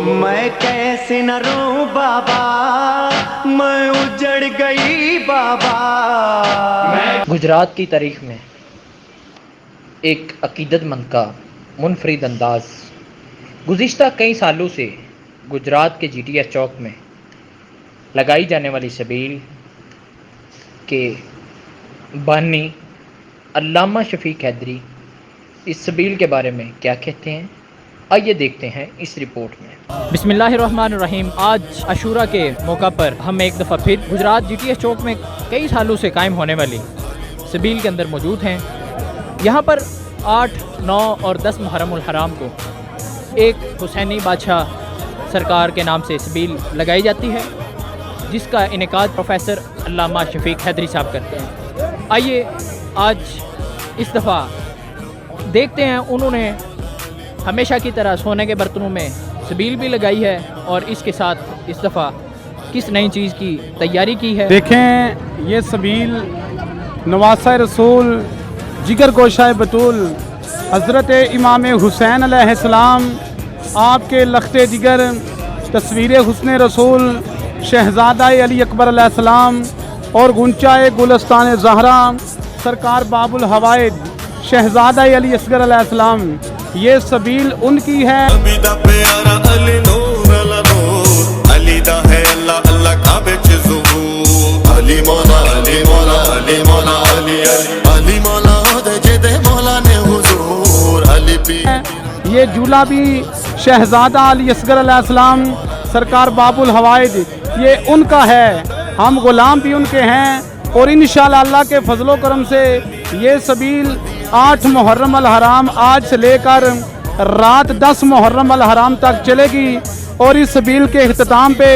मैं कैसे न रो बाबा, मैं उजड़ गई बाबा। गुजरात की तारीख में एक अकीदतमंद का मुनफरिद अंदाज। गुज़िश्ता कई सालों से गुजरात के GTS चौक में लगाई जाने वाली सबील के बानी अल्लामा शफीक हैदरी इस सबील के बारे में क्या कहते हैं, आइए देखते हैं इस रिपोर्ट में। बिस्मिल्लाहिर्रहमानिर्रहीम। आज अशूरा के मौका पर हम एक दफ़ा फिर गुजरात GTS चौक में कई सालों से कायम होने वाली सबील के अंदर मौजूद हैं। यहाँ पर 8, 9 और 10 मुहर्रमुल हराम को एक हुसैनी बादशाह सरकार के नाम से सबील लगाई जाती है, जिसका इनेकाद प्रोफेसर अल्लामा शफीक हैदरी साहब करते हैं। आइए आज इस दफ़ा देखते हैं उन्होंने हमेशा की तरह सोने के बर्तनों में सबील भी लगाई है और इसके साथ इस दफ़ा किस नई चीज़ की तैयारी की है। देखें ये सबील नवासा रसूल जिगर गोशाए बतूल हज़रत इमाम हुसैन अलैहिस्सलाम आपके लख्ते जिगर तस्वीर हुस्न रसूल शहज़ादा अली अकबर अलैहिस्सलाम और गुंचाए गुलस्तान ज़हरा सरकार बाबुल हवाइद शहज़ादा अली असगर अलैहिस्सलाम, ये सबील उनकी है। ये झूला भी शहज़ादा अली असगर अलैहिस्सलाम सरकार बाबुल हवाइद, ये उनका है। हम गुलाम भी उनके हैं और इंशाअल्लाह अल्लाह के फजलो करम से ये सबील 8 मुहर्रम अल हराम आज से लेकर रात 10 मुहर्रम अल हराम तक चलेगी और इस सबील के इख्तिताम पे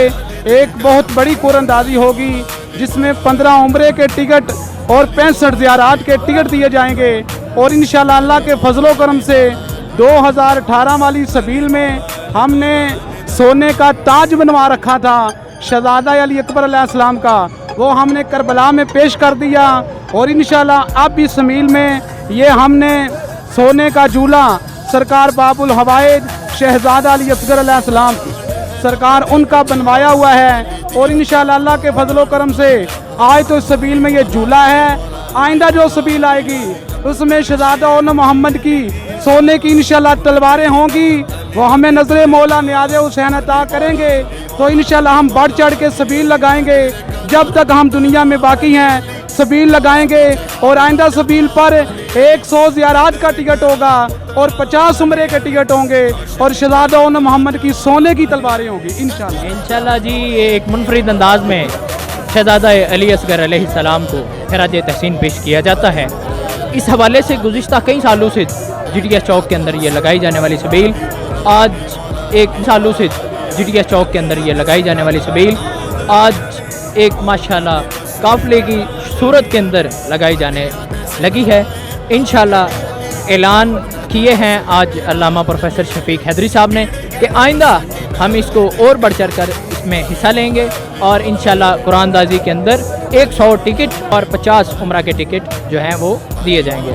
एक बहुत बड़ी कुरानदाजी होगी, जिसमें 15 उम्रे के टिकट और 65 ज़ियारात के टिकट दिए जाएंगे। और इंशाअल्लाह अल्लाह के फजलो करम से 2018 वाली सबील में हमने सोने का ताज बनवा रखा था शहज़ादा अली अकबर अलैहिस्सलाम का, वो हमने करबला में पेश कर दिया। और इंशाअल्लाह अब इस सबील में ये हमने सोने का झूला सरकार बाबुल हवाइद शहज़ादा अली असगर अलैहिस्सलाम सरकार उनका बनवाया हुआ है। और इंशाअल्लाह अल्लाह के फजलो करम से आज तो इस सबील में ये झूला है, आइंदा जो सबील आएगी उसमें शहज़ादा और मोहम्मद की सोने की इंशाअल्लाह तलवारें होंगी, वो हमें नजर मौला नियाज़ हुसैन अता करेंगे। तो इंशाअल्लाह हम बढ़ चढ़ के सबील लगाएंगे, जब तक हम दुनिया में बाकी हैं सबील लगाएंगे। और आइंदा सबील पर 100 ज़ियारात का टिकट होगा और 50 उम्रे के टिकट होंगे और शहज़ादा और मोहम्मद की सोने की तलवारें होंगी इंशाअल्लाह जी। ये एक मुनफरिद अंदाज में शहज़ादा अली असगर अलैहिस्सलाम को खिराज तहसीन पेश किया जाता है। इस हवाले से गुज़िश्ता कई सालों से GTS चौक के अंदर ये लगाई जाने वाली सबील आज एक सालों से GTS चौक के अंदर ये लगाई जाने वाली सबील आज एक माशाल्लाह काफ़िले की सूरत के अंदर लगाई जाने लगी है। इंशाअल्लाह ऐलान किए हैं आज अल्लामा प्रोफेसर शफीक हैदरी साहब ने कि आइंदा हम इसको और बढ़ चढ़ कर इसमें हिस्सा लेंगे और इंशाअल्लाह कुरानदाजी के अंदर 100 टिकट और 50 उम्रा के टिकट जो हैं वो दिए जाएंगे।